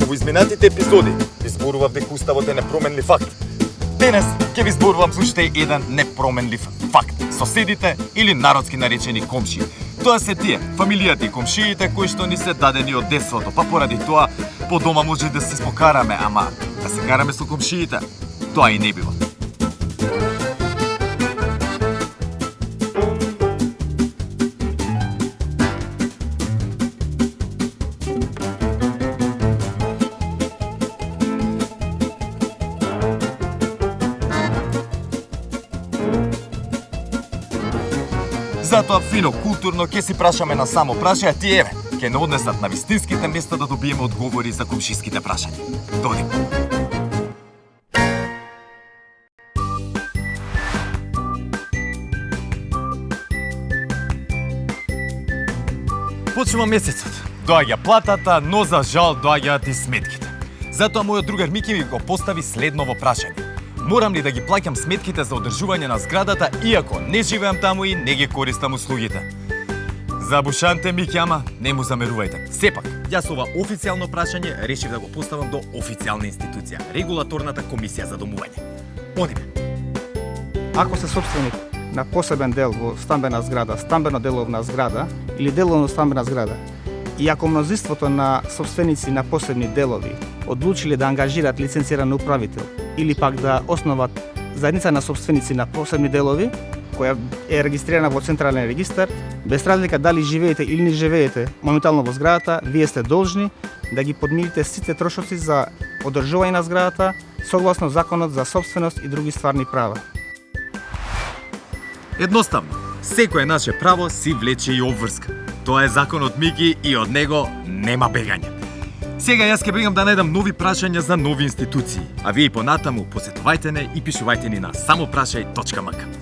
Ако во изминатите епизоди ви зборував дека уставот е непроменлив факт, денес ќе ви зборувам за уште еден непроменлив факт. Соседите или народски наречени комшии. Тоа се тие, фамилијата и комшиите кои што ни се дадени од детството, па поради тоа по дома може да се спокараме, ама да се караме со комшиите, тоа и не бива. Затоа фино, културно ќе си прашаме на само прашајте и еве, ќе не однесат на вистинските места да добиеме одговори за комшиските прашања. Додим. Почнува месецот. Доаѓа платата, но за жал доаѓаат и сметките. Затоа мојот другар Мики ми го постави следново прашање. Морам ли да ги плаќам сметките за одржување на зградата, иако не живеам таму и не ги користам услугите? Забушанте, Мики, ама не му замерувајте. Сепак, јас ова официјално прашање решив да го поставам до официјална институција, Регулаторната комисија за домување. Одиме. Ако се собственик на посебен дел во стамбена зграда, стамбено-деловна зграда или деловно стамбена зграда, и ако мнозинството на собственици на посебни делови одлучиле да ангажират лиценциран управител или пак да основат заедница на собственици на посебни делови, која е регистрирана во Централен регистар, без разлика дали живеете или не живеете моментално во зградата, вие сте должни да ги подмирите сите трошоци за одржување на зградата согласно Законот за собственост и други стварни права. Едноставно, секое наше право си влече и обврска. Тоа е законот, Мики, и од него нема бегање. Сега јас ќе бегам да најдам нови прашања за нови институции, а вие понатаму посетувајте не и пишувајте ни на самопрашај.мк.